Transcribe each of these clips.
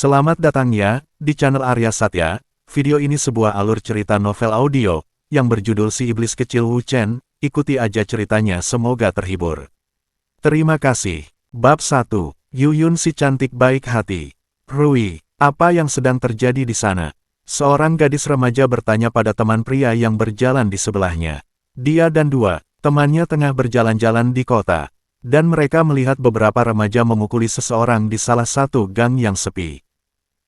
Selamat datang ya, di channel Arya Satya. Video ini sebuah alur cerita novel audio, yang berjudul Si Iblis Kecil Wu Chen. Ikuti aja ceritanya, semoga terhibur. Terima kasih. Bab 1. Yuyun si cantik baik hati. Rui, apa yang sedang terjadi di sana? Seorang gadis remaja bertanya pada teman pria yang berjalan di sebelahnya. Dia dan dua temannya tengah berjalan-jalan di kota, dan mereka melihat beberapa remaja memukuli seseorang di salah satu gang yang sepi.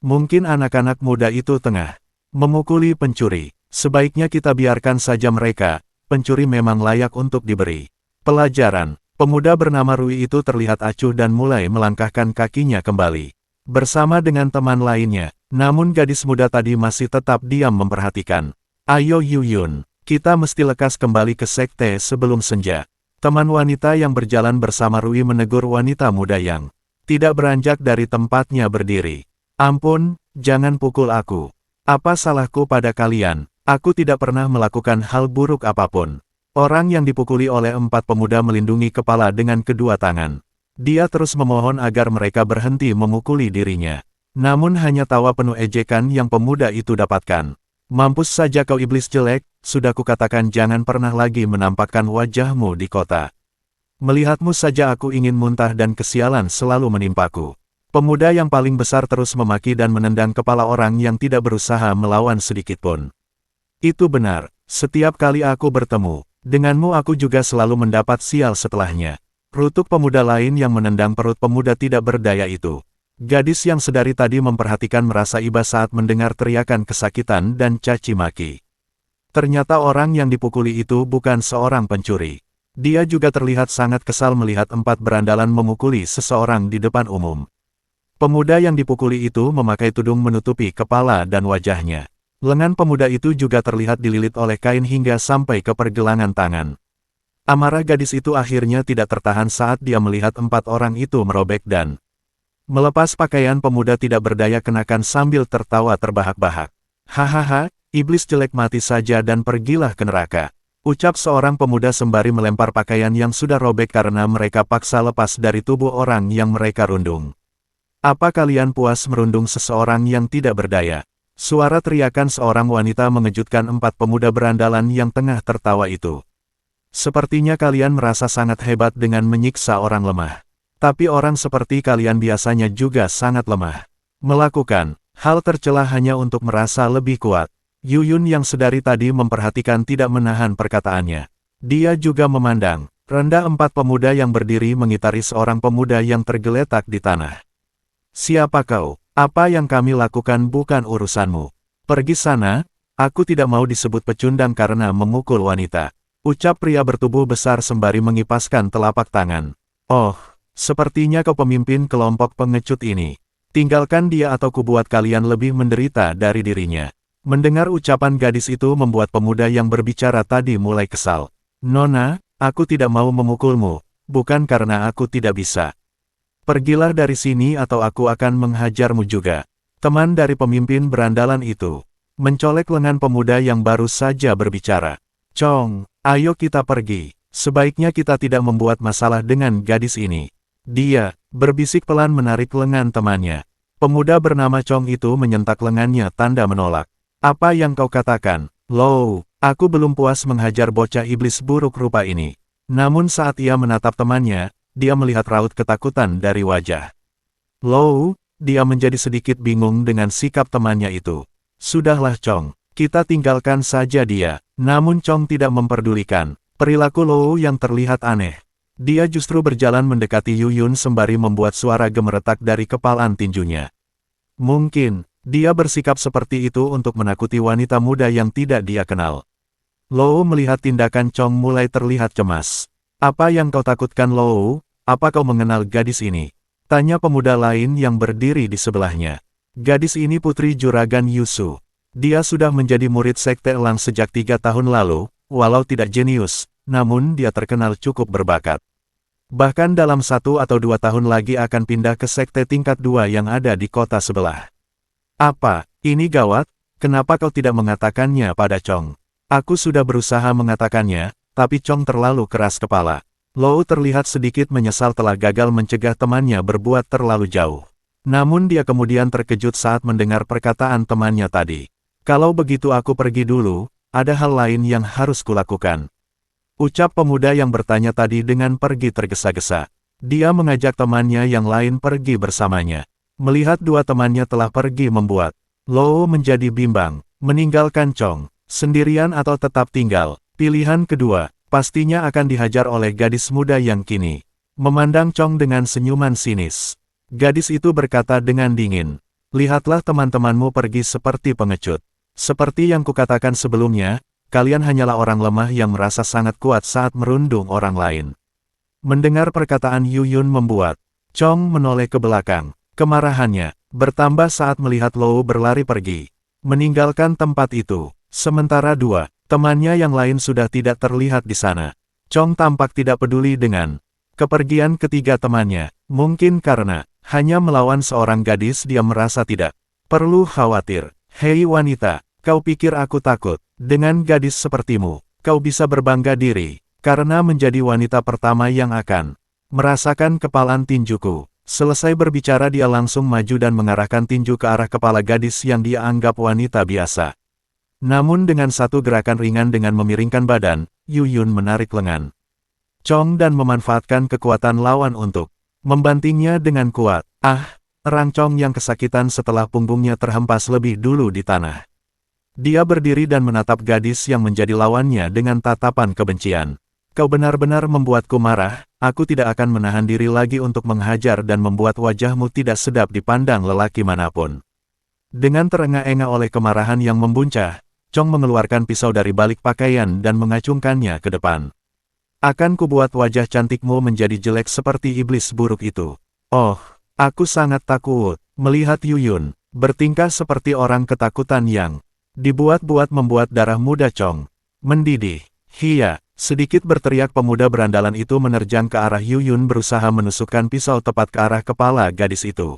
Mungkin anak-anak muda itu tengah memukuli pencuri. Sebaiknya kita biarkan saja mereka, pencuri memang layak untuk diberi pelajaran. Pemuda bernama Rui itu terlihat acuh dan mulai melangkahkan kakinya kembali bersama dengan teman lainnya, namun gadis muda tadi masih tetap diam memperhatikan. Ayo Yuyun, kita mesti lekas kembali ke sekte sebelum senja. Teman wanita yang berjalan bersama Rui menegur wanita muda yang tidak beranjak dari tempatnya berdiri. Ampun, jangan pukul aku. Apa salahku pada kalian? Aku tidak pernah melakukan hal buruk apapun. Orang yang dipukuli oleh empat pemuda melindungi kepala dengan kedua tangan. Dia terus memohon agar mereka berhenti memukuli dirinya. Namun hanya tawa penuh ejekan yang pemuda itu dapatkan. Mampus saja kau iblis jelek, sudah kukatakan jangan pernah lagi menampakkan wajahmu di kota. Melihatmu saja aku ingin muntah dan kesialan selalu menimpaku. Pemuda yang paling besar terus memaki dan menendang kepala orang yang tidak berusaha melawan sedikitpun. Itu benar, setiap kali aku bertemu denganmu aku juga selalu mendapat sial setelahnya. Rutuk pemuda lain yang menendang perut pemuda tidak berdaya itu. Gadis yang sedari tadi memperhatikan merasa iba saat mendengar teriakan kesakitan dan caci maki. Ternyata orang yang dipukuli itu bukan seorang pencuri. Dia juga terlihat sangat kesal melihat empat berandalan memukuli seseorang di depan umum. Pemuda yang dipukuli itu memakai tudung menutupi kepala dan wajahnya. Lengan pemuda itu juga terlihat dililit oleh kain hingga sampai ke pergelangan tangan. Amarah gadis itu akhirnya tidak tertahan saat dia melihat empat orang itu merobek dan melepas pakaian pemuda tidak berdaya kenakan sambil tertawa terbahak-bahak. Hahaha, iblis jelek mati saja dan pergilah ke neraka. Ucap seorang pemuda sembari melempar pakaian yang sudah robek karena mereka paksa lepas dari tubuh orang yang mereka rundung. Apa kalian puas merundung seseorang yang tidak berdaya? Suara teriakan seorang wanita mengejutkan empat pemuda berandalan yang tengah tertawa itu. Sepertinya kalian merasa sangat hebat dengan menyiksa orang lemah. Tapi orang seperti kalian biasanya juga sangat lemah. Melakukan hal tercela hanya untuk merasa lebih kuat. Yuyun yang sedari tadi memperhatikan tidak menahan perkataannya. Dia juga memandang rendah empat pemuda yang berdiri mengitari seorang pemuda yang tergeletak di tanah. Siapa kau? Apa yang kami lakukan bukan urusanmu. Pergi sana, aku tidak mau disebut pecundang karena memukul wanita. Ucap pria bertubuh besar sembari mengipaskan telapak tangan. Oh, sepertinya kau pemimpin kelompok pengecut ini. Tinggalkan dia atau kubuat kalian lebih menderita dari dirinya. Mendengar ucapan gadis itu membuat pemuda yang berbicara tadi mulai kesal. Nona, aku tidak mau memukulmu, bukan karena aku tidak bisa. Pergilah dari sini atau aku akan menghajarmu juga. Teman dari pemimpin berandalan itu mencolek lengan pemuda yang baru saja berbicara. Chong, ayo kita pergi. Sebaiknya kita tidak membuat masalah dengan gadis ini. Dia berbisik pelan menarik lengan temannya. Pemuda bernama Chong itu menyentak lengannya tanda menolak. Apa yang kau katakan? Low, aku belum puas menghajar bocah iblis buruk rupa ini. Namun saat ia menatap temannya, dia melihat raut ketakutan dari wajah Low. Dia menjadi sedikit bingung dengan sikap temannya itu. Sudahlah Chong, kita tinggalkan saja dia. Namun Chong tidak memperdulikan perilaku Low yang terlihat aneh. Dia justru berjalan mendekati Yuyun sembari membuat suara gemeretak dari kepalan tinjunya. Mungkin dia bersikap seperti itu untuk menakuti wanita muda yang tidak dia kenal. Low melihat tindakan Chong mulai terlihat cemas. Apa yang kau takutkan Low? Apa kau mengenal gadis ini? Tanya pemuda lain yang berdiri di sebelahnya. Gadis ini putri juragan Yusu. Dia sudah menjadi murid sekte Elang sejak 3 tahun lalu, walau tidak jenius, namun dia terkenal cukup berbakat. Bahkan dalam 1 atau 2 tahun lagi akan pindah ke sekte tingkat 2 yang ada di kota sebelah. Apa, ini gawat? Kenapa kau tidak mengatakannya pada Chong? Aku sudah berusaha mengatakannya, tapi Chong terlalu keras kepala. Low terlihat sedikit menyesal telah gagal mencegah temannya berbuat terlalu jauh. Namun dia kemudian terkejut saat mendengar perkataan temannya tadi. Kalau begitu aku pergi dulu, ada hal lain yang harus kulakukan. Ucap pemuda yang bertanya tadi dengan pergi tergesa-gesa. Dia mengajak temannya yang lain pergi bersamanya. Melihat dua temannya telah pergi membuat Lo menjadi bimbang, meninggalkan Chong, sendirian atau tetap tinggal. Pilihan kedua, pastinya akan dihajar oleh gadis muda yang kini memandang Chong dengan senyuman sinis. Gadis itu berkata dengan dingin, lihatlah teman-temanmu pergi seperti pengecut. Seperti yang kukatakan sebelumnya, kalian hanyalah orang lemah yang merasa sangat kuat saat merundung orang lain. Mendengar perkataan Yuyun membuat Chong menoleh ke belakang. Kemarahannya bertambah saat melihat Lo berlari pergi, meninggalkan tempat itu. Sementara dua temannya yang lain sudah tidak terlihat di sana. Chong tampak tidak peduli dengan kepergian ketiga temannya. Mungkin karena hanya melawan seorang gadis dia merasa tidak perlu khawatir. Hei wanita, kau pikir aku takut? Dengan gadis sepertimu, kau bisa berbangga diri, karena menjadi wanita pertama yang akan merasakan kepalan tinjuku. Selesai berbicara dia langsung maju dan mengarahkan tinju ke arah kepala gadis yang dia anggap wanita biasa. Namun dengan satu gerakan ringan dengan memiringkan badan, Yuyun menarik lengan Chong dan memanfaatkan kekuatan lawan untuk membantingnya dengan kuat. Erang Chong yang kesakitan setelah punggungnya terhempas lebih dulu di tanah. Dia berdiri dan menatap gadis yang menjadi lawannya dengan tatapan kebencian. Kau benar-benar membuatku marah, aku tidak akan menahan diri lagi untuk menghajar dan membuat wajahmu tidak sedap dipandang lelaki manapun. Dengan terengah-engah oleh kemarahan yang membuncah, Chong mengeluarkan pisau dari balik pakaian dan mengacungkannya ke depan. Akan kubuat wajah cantikmu menjadi jelek seperti iblis buruk itu. Oh, aku sangat takut melihat Yuyun bertingkah seperti orang ketakutan yang dibuat-buat membuat darah muda Chong mendidih. Hiya, sedikit berteriak pemuda berandalan itu menerjang ke arah Yuyun berusaha menusukkan pisau tepat ke arah kepala gadis itu.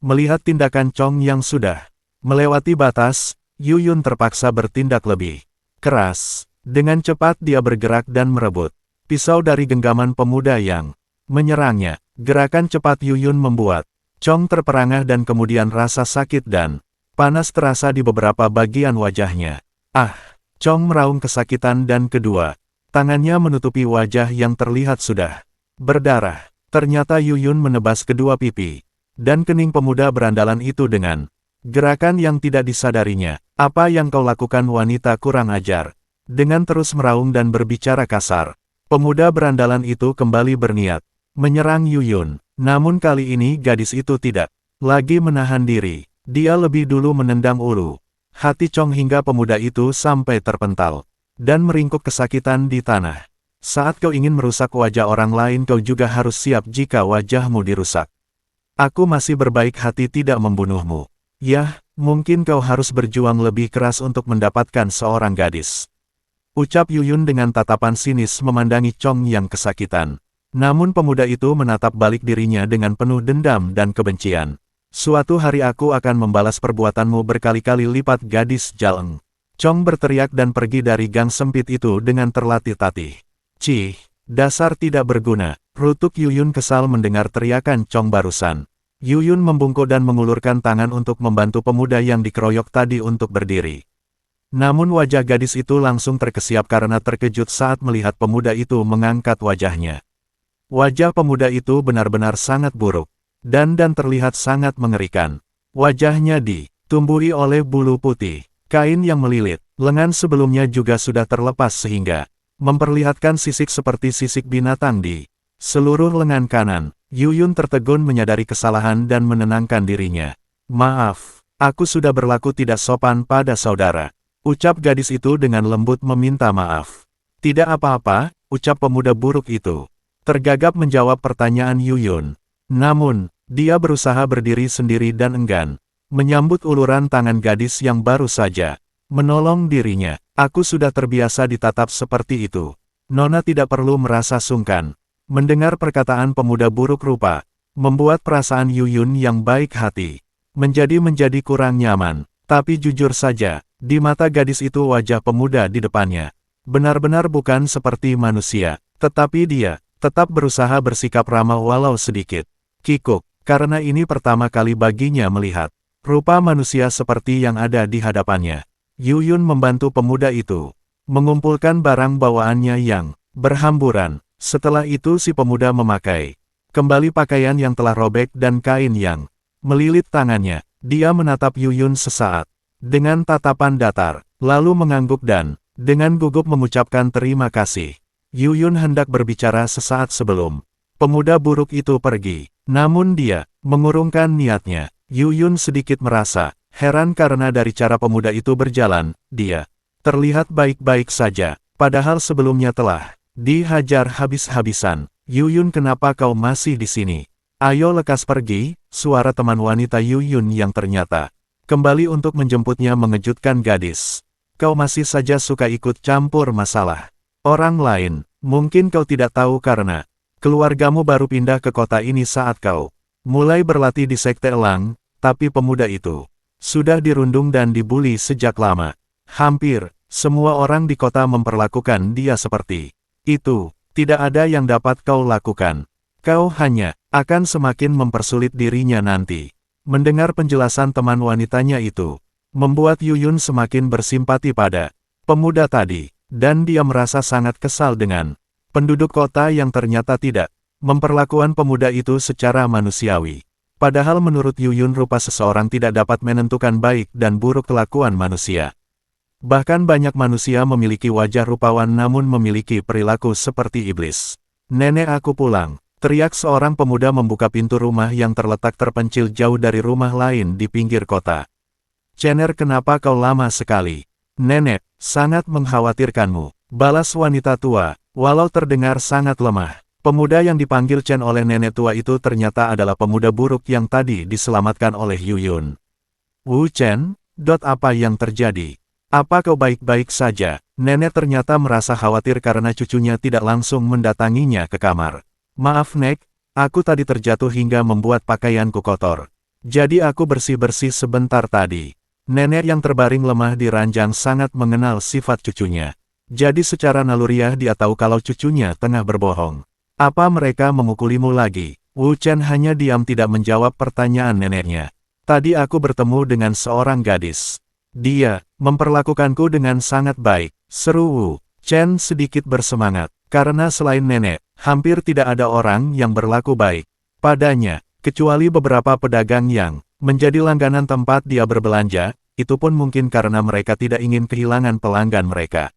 Melihat tindakan Chong yang sudah melewati batas, Yuyun terpaksa bertindak lebih keras. Dengan cepat dia bergerak dan merebut pisau dari genggaman pemuda yang menyerangnya. Gerakan cepat Yuyun membuat Chong terperangah dan kemudian rasa sakit dan panas terasa di beberapa bagian wajahnya. Chong meraung kesakitan dan kedua tangannya menutupi wajah yang terlihat sudah berdarah. Ternyata Yuyun menebas kedua pipi dan kening pemuda berandalan itu dengan gerakan yang tidak disadarinya. Apa yang kau lakukan wanita kurang ajar? Dengan terus meraung dan berbicara kasar, pemuda berandalan itu kembali berniat menyerang Yuyun. Namun kali ini gadis itu tidak lagi menahan diri. Dia lebih dulu menendang ulu hati Chong hingga pemuda itu sampai terpental dan meringkuk kesakitan di tanah. Saat kau ingin merusak wajah orang lain kau juga harus siap jika wajahmu dirusak. Aku masih berbaik hati tidak membunuhmu. Yah, mungkin kau harus berjuang lebih keras untuk mendapatkan seorang gadis. Ucap Yuyun dengan tatapan sinis memandangi Chong yang kesakitan. Namun pemuda itu menatap balik dirinya dengan penuh dendam dan kebencian. Suatu hari aku akan membalas perbuatanmu berkali-kali lipat gadis jaleng. Chong berteriak dan pergi dari gang sempit itu dengan terlatih-tatih. Cih, dasar tidak berguna. Rutuk Yuyun kesal mendengar teriakan Chong barusan. Yuyun membungkuk dan mengulurkan tangan untuk membantu pemuda yang dikeroyok tadi untuk berdiri. Namun wajah gadis itu langsung terkesiap karena terkejut saat melihat pemuda itu mengangkat wajahnya. Wajah pemuda itu benar-benar sangat buruk. Dan terlihat sangat mengerikan. Wajahnya ditumbuhi oleh bulu putih, kain yang melilit, lengan sebelumnya juga sudah terlepas sehingga memperlihatkan sisik seperti sisik binatang di seluruh lengan kanan. Yuyun tertegun menyadari kesalahan dan menenangkan dirinya. Maaf, aku sudah berlaku tidak sopan pada saudara. Ucap gadis itu dengan lembut meminta maaf. Tidak apa-apa, ucap pemuda buruk itu. Tergagap menjawab pertanyaan Yuyun. Namun, dia berusaha berdiri sendiri dan enggan menyambut uluran tangan gadis yang baru saja menolong dirinya. Aku sudah terbiasa ditatap seperti itu. Nona tidak perlu merasa sungkan. Mendengar perkataan pemuda buruk rupa, membuat perasaan Yuyun yang baik hati menjadi kurang nyaman. Tapi jujur saja, di mata gadis itu wajah pemuda di depannya benar-benar bukan seperti manusia. Tetapi dia tetap berusaha bersikap ramah walau sedikit kikuk. karena ini pertama kali baginya melihat rupa manusia seperti yang ada di hadapannya. Yuyun membantu pemuda itu mengumpulkan barang bawaannya yang berhamburan. Setelah itu si pemuda memakai kembali pakaian yang telah robek dan kain yang melilit tangannya. Dia menatap Yuyun sesaat dengan tatapan datar, lalu mengangguk dan dengan gugup mengucapkan terima kasih. Yuyun hendak berbicara sesaat sebelum pemuda buruk itu pergi, namun dia mengurungkan niatnya. Yuyun sedikit merasa heran karena dari cara pemuda itu berjalan, dia terlihat baik-baik saja, padahal sebelumnya telah dihajar habis-habisan. Yuyun, kenapa kau masih di sini? Ayo lekas pergi. Suara teman wanita Yuyun yang ternyata kembali untuk menjemputnya mengejutkan gadis. Kau masih saja suka ikut campur masalah orang lain. Mungkin kau tidak tahu karena keluargamu baru pindah ke kota ini saat kau mulai berlatih di Sekte Elang, tapi pemuda itu sudah dirundung dan dibuli sejak lama. Hampir semua orang di kota memperlakukan dia seperti itu. Tidak ada yang dapat kau lakukan. Kau hanya akan semakin mempersulit dirinya nanti. Mendengar penjelasan teman wanitanya itu membuat Yuyun semakin bersimpati pada pemuda tadi, dan dia merasa sangat kesal dengan penduduk kota yang ternyata tidak memperlakukan pemuda itu secara manusiawi. Padahal menurut Yuyun rupa seseorang tidak dapat menentukan baik dan buruk kelakuan manusia. Bahkan banyak manusia memiliki wajah rupawan namun memiliki perilaku seperti iblis. Nenek, aku pulang. Teriak seorang pemuda membuka pintu rumah yang terletak terpencil jauh dari rumah lain di pinggir kota. Cener, kenapa kau lama sekali? Nenek, sangat mengkhawatirkanmu. Balas wanita tua, walau terdengar sangat lemah. Pemuda yang dipanggil Chen oleh nenek tua itu ternyata adalah pemuda buruk yang tadi diselamatkan oleh Yuyun. Wu Chen, apa yang terjadi? Apa kau baik-baik saja? Nenek ternyata merasa khawatir karena cucunya tidak langsung mendatanginya ke kamar. Maaf Nek, aku tadi terjatuh hingga membuat pakaianku kotor. Jadi aku bersih-bersih sebentar tadi. Nenek yang terbaring lemah di ranjang sangat mengenal sifat cucunya. Jadi secara naluriah dia tahu kalau cucunya tengah berbohong. Apa mereka memukulimu lagi? Wu Chen hanya diam tidak menjawab pertanyaan neneknya. Tadi aku bertemu dengan seorang gadis. Dia memperlakukanku dengan sangat baik, seru Wu Chen sedikit bersemangat. Karena selain nenek, hampir tidak ada orang yang berlaku baik padanya, kecuali beberapa pedagang yang menjadi langganan tempat dia berbelanja, itu pun mungkin karena mereka tidak ingin kehilangan pelanggan mereka.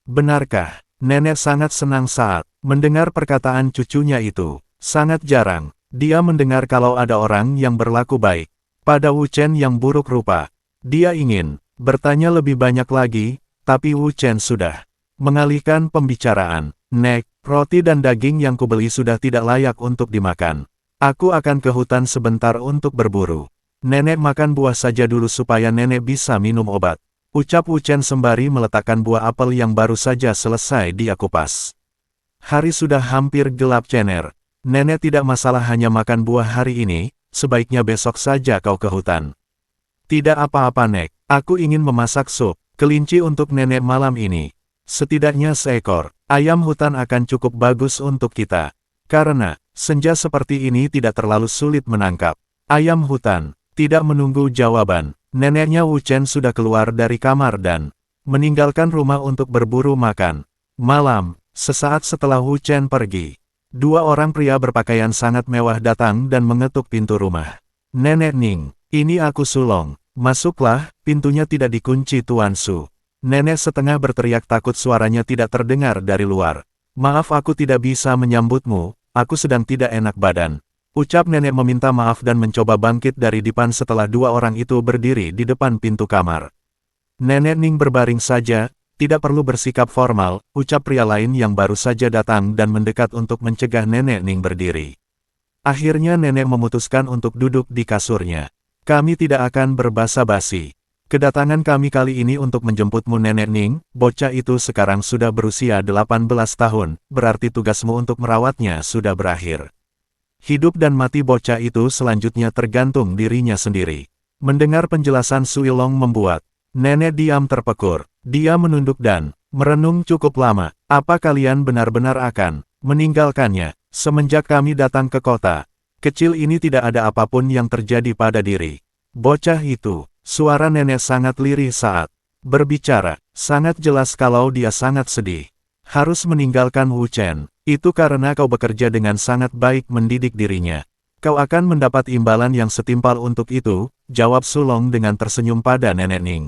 Benarkah? Nenek sangat senang saat mendengar perkataan cucunya itu. Sangat jarang dia mendengar kalau ada orang yang berlaku baik pada Wu Chen yang buruk rupa. Dia ingin bertanya lebih banyak lagi, tapi Wu Chen sudah mengalihkan pembicaraan. Nek, roti dan daging yang kubeli sudah tidak layak untuk dimakan. Aku akan ke hutan sebentar untuk berburu. Nenek makan buah saja dulu supaya nenek bisa minum obat. Ucap Wu Chen sembari meletakkan buah apel yang baru saja selesai dia kupas. Hari sudah hampir gelap Cener. Nenek tidak masalah hanya makan buah hari ini, sebaiknya besok saja kau ke hutan. Tidak apa-apa Nek, aku ingin memasak sup kelinci untuk nenek malam ini. Setidaknya seekor ayam hutan akan cukup bagus untuk kita. Karena senja seperti ini tidak terlalu sulit menangkap ayam hutan. Tidak menunggu jawaban, neneknya Wu Chen sudah keluar dari kamar dan meninggalkan rumah untuk berburu makan malam. Sesaat setelah Wu Chen pergi, dua orang pria berpakaian sangat mewah datang dan mengetuk pintu rumah. Nenek Ning, ini aku Sulong. Masuklah, pintunya tidak dikunci Tuan Su. Nenek setengah berteriak takut suaranya tidak terdengar dari luar. Maaf aku tidak bisa menyambutmu, aku sedang tidak enak badan. Ucap nenek meminta maaf dan mencoba bangkit dari dipan setelah dua orang itu berdiri di depan pintu kamar. Nenek Ning berbaring saja, tidak perlu bersikap formal, ucap pria lain yang baru saja datang dan mendekat untuk mencegah nenek Ning berdiri. Akhirnya nenek memutuskan untuk duduk di kasurnya. Kami tidak akan berbasa-basi. Kedatangan kami kali ini untuk menjemputmu nenek Ning, bocah itu sekarang sudah berusia 18 tahun, berarti tugasmu untuk merawatnya sudah berakhir. Hidup dan mati bocah itu selanjutnya tergantung dirinya sendiri. Mendengar penjelasan Sui Long membuat nenek diam terpekur. Dia menunduk dan merenung cukup lama. Apa kalian benar-benar akan meninggalkannya? Semenjak kami datang ke kota, Kecil ini tidak ada apapun yang terjadi pada diri bocah itu. Suara nenek sangat lirih saat berbicara, sangat jelas kalau dia sangat sedih. Harus meninggalkan Wu Chen, itu karena kau bekerja dengan sangat baik mendidik dirinya. Kau akan mendapat imbalan yang setimpal untuk itu, jawab Sulong dengan tersenyum pada Nenek Ning.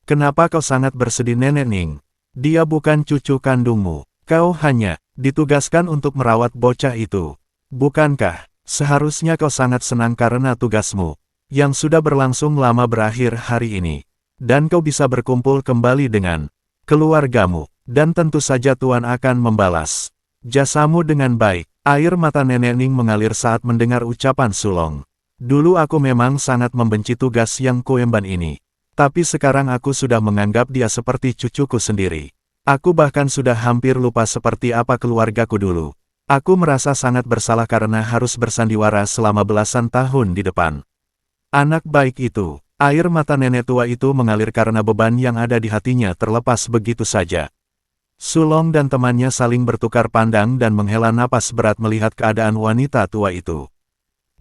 Kenapa kau sangat bersedih Nenek Ning? Dia bukan cucu kandungmu. Kau hanya ditugaskan untuk merawat bocah itu. Bukankah seharusnya kau sangat senang karena tugasmu yang sudah berlangsung lama berakhir hari ini, dan kau bisa berkumpul kembali dengan keluargamu, dan tentu saja Tuan akan membalas jasamu dengan baik. Air mata Nenek Ning mengalir saat mendengar ucapan Sulong. Dulu aku memang sangat membenci tugas yang kuemban ini, tapi sekarang aku sudah menganggap dia seperti cucuku sendiri. Aku bahkan sudah hampir lupa seperti apa keluargaku dulu. Aku merasa sangat bersalah karena harus bersandiwara selama belasan tahun di depan anak baik itu. Air mata nenek tua itu mengalir karena beban yang ada di hatinya terlepas begitu saja. Sulong dan temannya saling bertukar pandang dan menghela napas berat melihat keadaan wanita tua itu.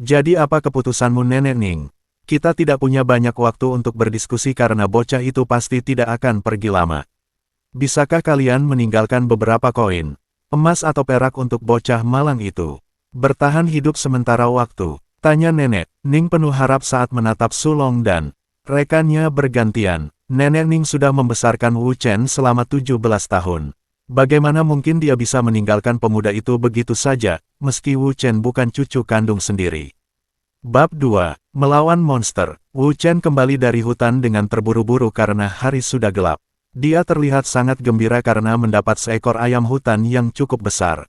Jadi apa keputusanmu Nenek Ning? Kita tidak punya banyak waktu untuk berdiskusi karena bocah itu pasti tidak akan pergi lama. Bisakah kalian meninggalkan beberapa koin, emas atau perak untuk bocah malang itu? Bertahan hidup sementara waktu. Tanya Nenek Ning penuh harap saat menatap Sulong dan rekannya bergantian. Nenek Ning sudah membesarkan Wu Chen selama 17 tahun. Bagaimana mungkin dia bisa meninggalkan pemuda itu begitu saja, meski Wu Chen bukan cucu kandung sendiri. Bab 2. Melawan monster. Wu Chen kembali dari hutan dengan terburu-buru karena hari sudah gelap. Dia terlihat sangat gembira karena mendapat seekor ayam hutan yang cukup besar.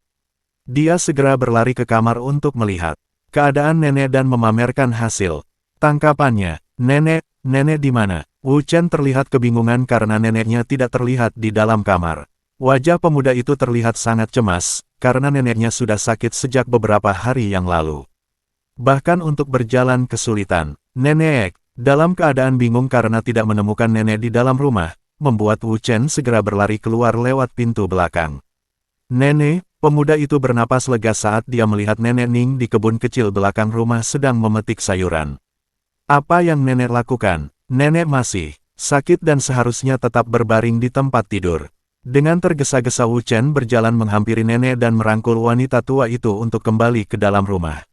Dia segera berlari ke kamar untuk melihat keadaan nenek dan memamerkan hasil tangkapannya. Nenek di mana? Wu Chen terlihat kebingungan karena neneknya tidak terlihat di dalam kamar. Wajah pemuda itu terlihat sangat cemas, karena neneknya sudah sakit sejak beberapa hari yang lalu. Bahkan untuk berjalan kesulitan. Nenek, dalam keadaan bingung karena tidak menemukan nenek di dalam rumah, membuat Wu Chen segera berlari keluar lewat pintu belakang. Nenek, pemuda itu bernapas lega saat dia melihat Nenek Ning di kebun kecil belakang rumah sedang memetik sayuran. Apa yang nenek lakukan? Nenek masih sakit dan seharusnya tetap berbaring di tempat tidur. Dengan tergesa-gesa Wu Chen berjalan menghampiri nenek dan merangkul wanita tua itu untuk kembali ke dalam rumah.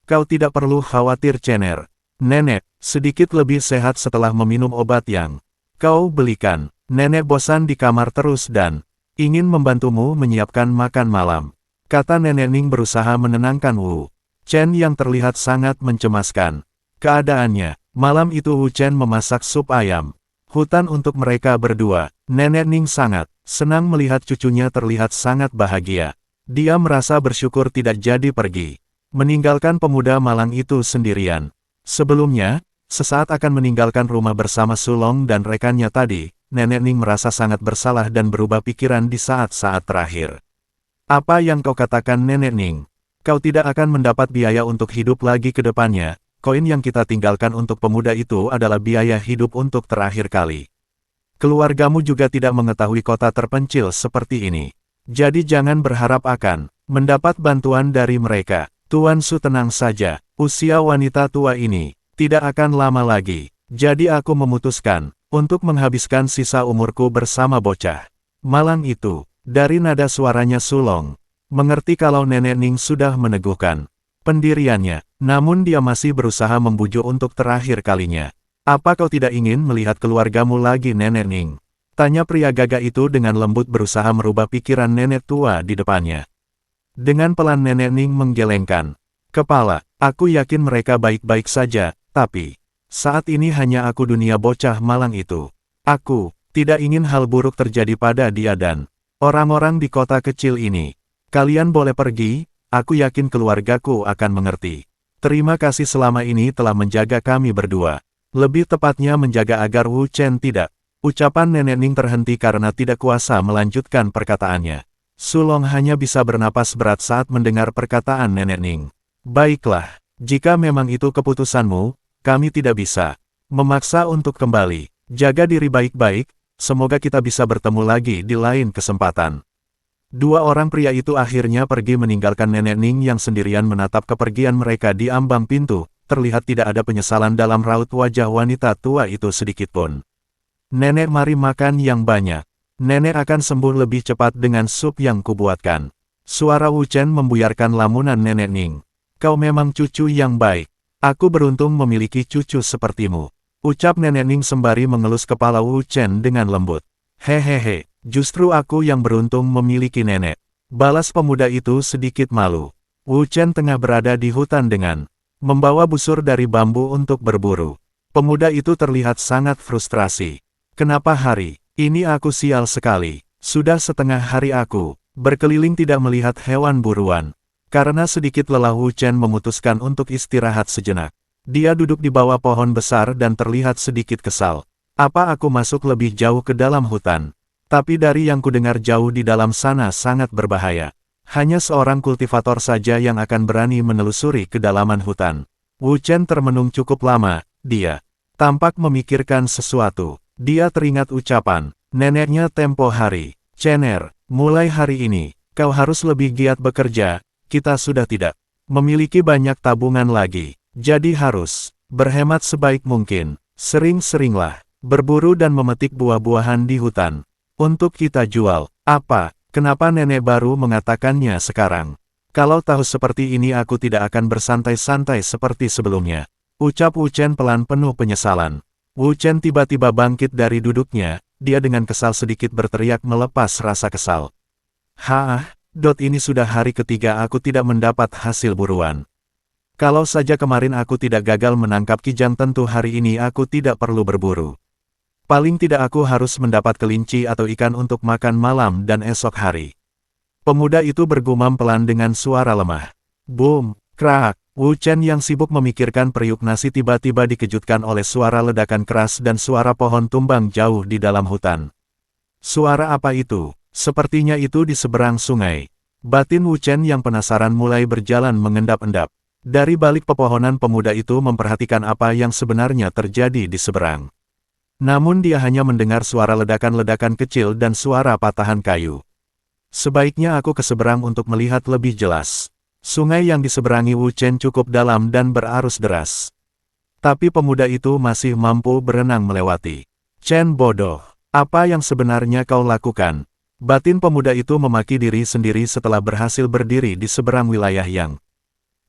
Kau tidak perlu khawatir Cener. Nenek, sedikit lebih sehat setelah meminum obat yang kau belikan. Nenek bosan di kamar terus dan ingin membantumu menyiapkan makan malam, kata Nenek Ning berusaha menenangkan Wu Chen yang terlihat sangat mencemaskan keadaannya. Malam itu Wu Chen memasak sup ayam hutan untuk mereka berdua. Nenek Ning sangat senang melihat cucunya terlihat sangat bahagia. Dia merasa bersyukur tidak jadi pergi meninggalkan pemuda malang itu sendirian. Sebelumnya, sesaat akan meninggalkan rumah bersama Sulong dan rekannya tadi, Nenek Ning merasa sangat bersalah dan berubah pikiran di saat-saat terakhir. Apa yang kau katakan Nenek Ning? Kau tidak akan mendapat biaya untuk hidup lagi ke depannya. Koin yang kita tinggalkan untuk pemuda itu adalah biaya hidup untuk terakhir kali. Keluargamu juga tidak mengetahui kota terpencil seperti ini. Jadi jangan berharap akan mendapat bantuan dari mereka. Tuan Su tenang saja, usia wanita tua ini tidak akan lama lagi. Jadi aku memutuskan untuk menghabiskan sisa umurku bersama bocah malang itu. Dari nada suaranya Sulong mengerti kalau Nenek Ning sudah meneguhkan pendiriannya, namun dia masih berusaha membujuk untuk terakhir kalinya. Apa kau tidak ingin melihat keluargamu lagi Nenek Ning? Tanya pria gagah itu dengan lembut berusaha merubah pikiran nenek tua di depannya. Dengan pelan Nenek Ning menggelengkan kepala. Aku yakin mereka baik-baik saja, tapi saat ini hanya aku dunia bocah malang itu. Aku tidak ingin hal buruk terjadi pada dia dan orang-orang di kota kecil ini. Kalian boleh pergi, aku yakin keluargaku akan mengerti. Terima kasih selama ini telah menjaga kami berdua. Lebih tepatnya menjaga agar Wu Chen tidak. Ucapan Nenek Ning terhenti karena tidak kuasa melanjutkan perkataannya. Sulong hanya bisa bernapas berat saat mendengar perkataan Nenek Ning. Baiklah, jika memang itu keputusanmu, kami tidak bisa memaksa untuk kembali. Jaga diri baik-baik, semoga kita bisa bertemu lagi di lain kesempatan. Dua orang pria itu akhirnya pergi meninggalkan Nenek Ning yang sendirian menatap kepergian mereka di ambang pintu. Terlihat tidak ada penyesalan dalam raut wajah wanita tua itu sedikitpun. Nenek, mari makan yang banyak. Nenek akan sembuh lebih cepat dengan sup yang kubuatkan. Suara Wu Chen membuyarkan lamunan Nenek Ning. Kau memang cucu yang baik. Aku beruntung memiliki cucu sepertimu. Ucap Nenek Ning sembari mengelus kepala Wu Chen dengan lembut. Hehehe, justru aku yang beruntung memiliki nenek. Balas pemuda itu sedikit malu. Wu Chen tengah berada di hutan dengan membawa busur dari bambu untuk berburu. Pemuda itu terlihat sangat frustrasi. Kenapa hari ini aku sial sekali? Sudah setengah hari aku berkeliling tidak melihat hewan buruan. Karena sedikit lelah Wu Chen memutuskan untuk istirahat sejenak. Dia duduk di bawah pohon besar dan terlihat sedikit kesal. Apa aku masuk lebih jauh ke dalam hutan? Tapi dari yang kudengar jauh di dalam sana sangat berbahaya. Hanya seorang kultivator saja yang akan berani menelusuri kedalaman hutan. Wu Chen termenung cukup lama, dia tampak memikirkan sesuatu. Dia teringat ucapan neneknya tempo hari. Chener, mulai hari ini, kau harus lebih giat bekerja, kita sudah tidak memiliki banyak tabungan lagi. Jadi harus berhemat sebaik mungkin. Sering-seringlah berburu dan memetik buah-buahan di hutan. Untuk kita jual. Apa? Kenapa nenek baru mengatakannya sekarang? Kalau tahu seperti ini aku tidak akan bersantai-santai seperti sebelumnya. Ucap Wu Chen pelan penuh penyesalan. Wu Chen tiba-tiba bangkit dari duduknya, dia dengan kesal sedikit berteriak melepas rasa kesal. Ini sudah hari ketiga aku tidak mendapat hasil buruan. Kalau saja kemarin aku tidak gagal menangkap kijang tentu hari ini aku tidak perlu berburu. Paling tidak aku harus mendapat kelinci atau ikan untuk makan malam dan esok hari. Pemuda itu bergumam pelan dengan suara lemah. Boom, krak. Wu Chen yang sibuk memikirkan periuk nasi tiba-tiba dikejutkan oleh suara ledakan keras dan suara pohon tumbang jauh di dalam hutan. Suara apa itu? Sepertinya itu di seberang sungai. Batin Wu Chen yang penasaran mulai berjalan mengendap-endap. Dari balik pepohonan pemuda itu memperhatikan apa yang sebenarnya terjadi di seberang. Namun dia hanya mendengar suara ledakan-ledakan kecil dan suara patahan kayu. Sebaiknya aku ke seberang untuk melihat lebih jelas. Sungai yang diseberangi Wu Chen cukup dalam dan berarus deras. Tapi pemuda itu masih mampu berenang melewati. Chen bodoh, apa yang sebenarnya kau lakukan? Batin pemuda itu memaki diri sendiri setelah berhasil berdiri di seberang wilayah yang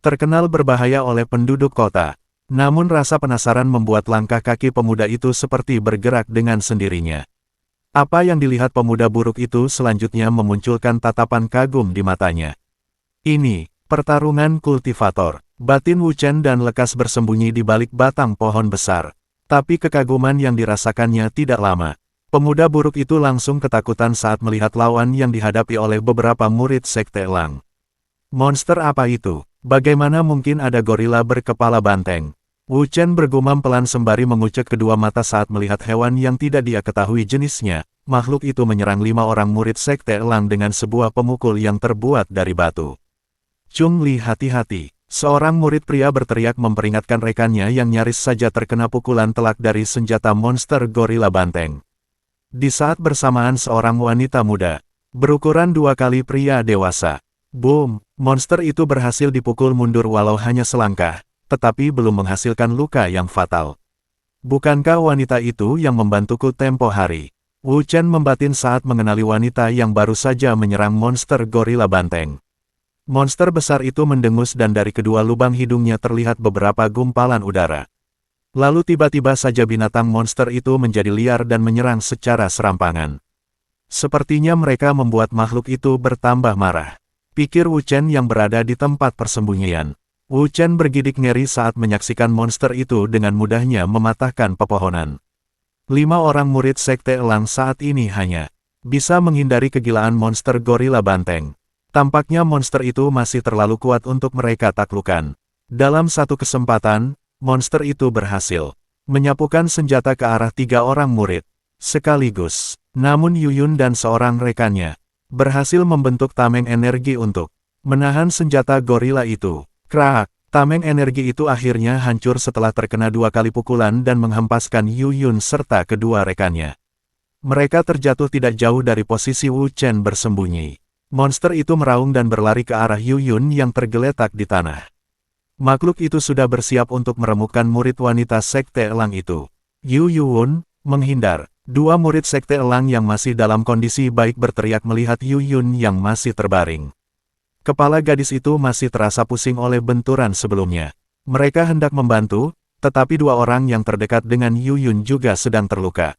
terkenal berbahaya oleh penduduk kota. Namun rasa penasaran membuat langkah kaki pemuda itu seperti bergerak dengan sendirinya. Apa yang dilihat pemuda buruk itu selanjutnya memunculkan tatapan kagum di matanya. Ini, pertarungan kultivator. Batin Wu Chen dan lekas bersembunyi di balik batang pohon besar. Tapi kekaguman yang dirasakannya tidak lama. Pemuda buruk itu langsung ketakutan saat melihat lawan yang dihadapi oleh beberapa murid Sekte Elang. Monster apa itu? Bagaimana mungkin ada gorila berkepala banteng? Wu Chen bergumam pelan sembari mengucek kedua mata saat melihat hewan yang tidak dia ketahui jenisnya. Makhluk itu menyerang 5 orang murid Sekte Elang dengan sebuah pemukul yang terbuat dari batu. Chung Li, hati-hati. Seorang murid pria berteriak memperingatkan rekannya yang nyaris saja terkena pukulan telak dari senjata monster gorila banteng. Di saat bersamaan seorang wanita muda, berukuran 2 kali pria dewasa. Boom, monster itu berhasil dipukul mundur walau hanya selangkah, tetapi belum menghasilkan luka yang fatal. Bukankah wanita itu yang membantuku tempo hari? Wu Chen membatin saat mengenali wanita yang baru saja menyerang monster gorila banteng. Monster besar itu mendengus dan dari kedua lubang hidungnya terlihat beberapa gumpalan udara. Lalu tiba-tiba saja binatang monster itu menjadi liar dan menyerang secara serampangan. Sepertinya mereka membuat makhluk itu bertambah marah. Pikir Wu Chen yang berada di tempat persembunyian. Wu Chen bergidik ngeri saat menyaksikan monster itu dengan mudahnya mematahkan pepohonan. 5 orang murid Sekte Elang saat ini hanya bisa menghindari kegilaan monster gorila banteng. Tampaknya monster itu masih terlalu kuat untuk mereka taklukkan. Dalam satu kesempatan, monster itu berhasil menyapukan senjata ke arah 3 orang murid sekaligus. Namun Yuyun dan seorang rekannya berhasil membentuk tameng energi untuk menahan senjata gorila itu. Krak, tameng energi itu akhirnya hancur setelah terkena 2 kali pukulan dan menghempaskan Yuyun serta kedua rekannya. Mereka terjatuh tidak jauh dari posisi Wu Chen bersembunyi. Monster itu meraung dan berlari ke arah Yu Yun yang tergeletak di tanah. Makhluk itu sudah bersiap untuk meremukkan murid wanita Sekte Elang itu. Yu Yun menghindar. Dua murid Sekte Elang yang masih dalam kondisi baik berteriak melihat Yu Yun yang masih terbaring. Kepala gadis itu masih terasa pusing oleh benturan sebelumnya. Mereka hendak membantu, tetapi dua orang yang terdekat dengan Yu Yun juga sedang terluka.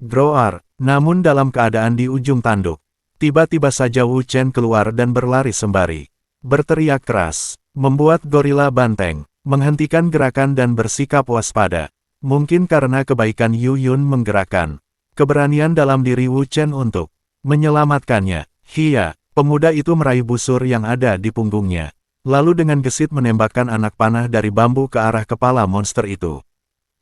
Groar, namun dalam keadaan di ujung tanduk. Tiba-tiba saja Wu Chen keluar dan berlari sembari berteriak keras, membuat gorila banteng menghentikan gerakan dan bersikap waspada. Mungkin karena kebaikan Yu Yun menggerakkan keberanian dalam diri Wu Chen untuk menyelamatkannya. Hia, pemuda itu meraih busur yang ada di punggungnya. Lalu dengan gesit menembakkan anak panah dari bambu ke arah kepala monster itu.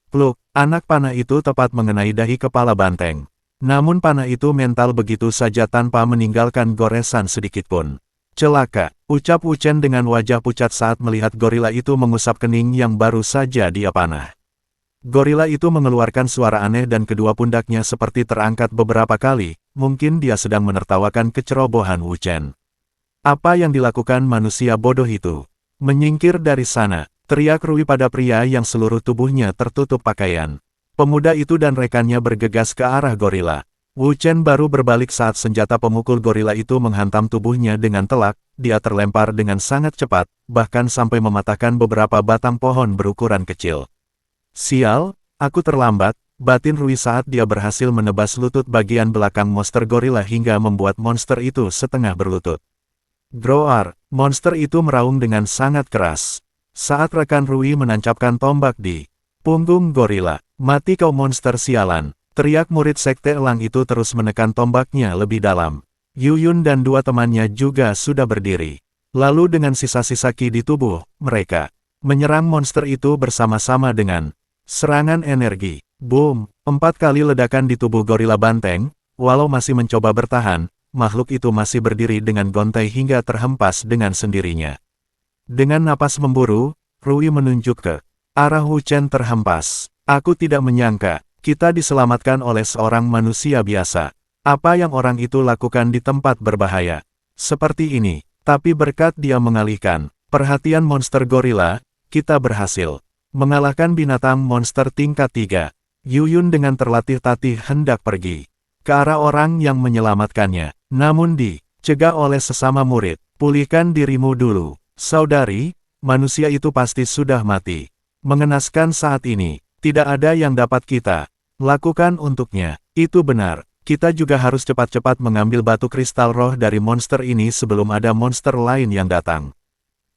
Pluk, anak panah itu tepat mengenai dahi kepala banteng. Namun panah itu mental begitu saja tanpa meninggalkan goresan sedikitpun. Celaka, ucap Wu Chen dengan wajah pucat saat melihat gorila itu mengusap kening yang baru saja dia panah. Gorila itu mengeluarkan suara aneh dan kedua pundaknya seperti terangkat beberapa kali, mungkin dia sedang menertawakan kecerobohan Wu Chen. Apa yang dilakukan manusia bodoh itu? Menyingkir dari sana, teriak Rui pada pria yang seluruh tubuhnya tertutup pakaian. Pemuda itu dan rekannya bergegas ke arah gorila. Wu Chen baru berbalik saat senjata pemukul gorila itu menghantam tubuhnya dengan telak, dia terlempar dengan sangat cepat, bahkan sampai mematahkan beberapa batang pohon berukuran kecil. Sial, aku terlambat, batin Rui saat dia berhasil menebas lutut bagian belakang monster gorila hingga membuat monster itu setengah berlutut. Groar, monster itu meraung dengan sangat keras. Saat rekan Rui menancapkan tombak di punggung gorila. Mati kau monster sialan, teriak murid Sekte Elang itu terus menekan tombaknya lebih dalam. Yu Yun dan dua temannya juga sudah berdiri. Lalu dengan sisa-sisa ki di tubuh, mereka menyerang monster itu bersama-sama dengan serangan energi. Boom, 4 kali ledakan di tubuh gorila banteng, walau masih mencoba bertahan, makhluk itu masih berdiri dengan gontai hingga terhempas dengan sendirinya. Dengan napas memburu, Rui menunjuk ke arah Wu Chen terhempas. Aku tidak menyangka, kita diselamatkan oleh seorang manusia biasa. Apa yang orang itu lakukan di tempat berbahaya seperti ini, tapi berkat dia mengalihkan perhatian monster gorila, kita berhasil mengalahkan binatang monster tingkat 3. Yu Yun dengan terlatih-tatih hendak pergi ke arah orang yang menyelamatkannya, namun dicegah oleh sesama murid. Pulihkan dirimu dulu, saudari, manusia itu pasti sudah mati. Mengenaskan saat ini. Tidak ada yang dapat kita lakukan untuknya. Itu benar, kita juga harus cepat-cepat mengambil batu kristal roh dari monster ini sebelum ada monster lain yang datang.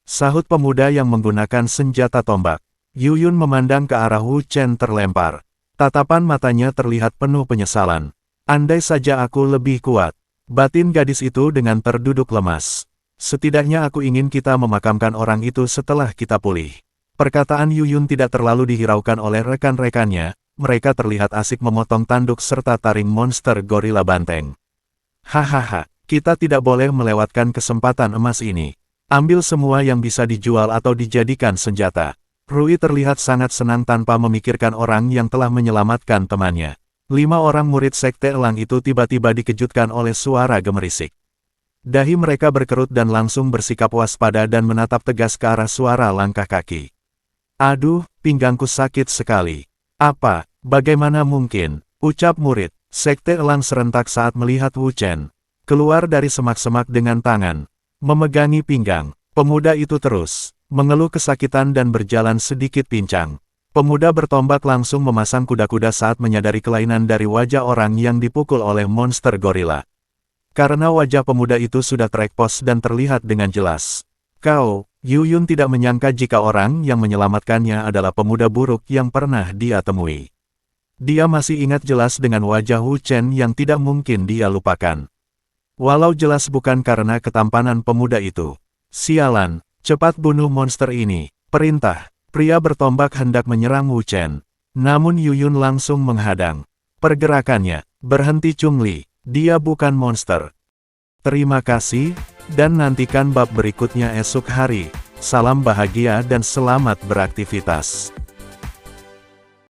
Sahut pemuda yang menggunakan senjata tombak. Yu Yun memandang ke arah Wu Chen terlempar. Tatapan matanya terlihat penuh penyesalan. Andai saja aku lebih kuat. Batin gadis itu dengan terduduk lemas. Setidaknya aku ingin kita memakamkan orang itu setelah kita pulih. Perkataan Yu Yun tidak terlalu dihiraukan oleh rekan-rekannya, mereka terlihat asik memotong tanduk serta taring monster gorila banteng. Hahaha, kita tidak boleh melewatkan kesempatan emas ini. Ambil semua yang bisa dijual atau dijadikan senjata. Rui terlihat sangat senang tanpa memikirkan orang yang telah menyelamatkan temannya. 5 orang murid Sekte Elang itu tiba-tiba dikejutkan oleh suara gemerisik. Dahi mereka berkerut dan langsung bersikap waspada dan menatap tegas ke arah suara langkah kaki. Aduh, pinggangku sakit sekali. Apa, bagaimana mungkin, ucap murid Sekte Elang serentak saat melihat Wu Chen keluar dari semak-semak dengan tangan memegangi pinggang. Pemuda itu terus mengeluh kesakitan dan berjalan sedikit pincang. Pemuda bertombak langsung memasang kuda-kuda saat menyadari kelainan dari wajah orang yang dipukul oleh monster gorila. Karena wajah pemuda itu sudah terekspos dan terlihat dengan jelas. Yu Yun tidak menyangka jika orang yang menyelamatkannya adalah pemuda buruk yang pernah dia temui. Dia masih ingat jelas dengan wajah Wu Chen yang tidak mungkin dia lupakan. Walau jelas bukan karena ketampanan pemuda itu. Sialan, cepat bunuh monster ini, perintah. Pria bertombak hendak menyerang Wu Chen. Namun Yu Yun langsung menghadang pergerakannya. Berhenti Chungli, dia bukan monster. Terima kasih. Dan nantikan bab berikutnya esok hari. Salam bahagia dan selamat beraktivitas.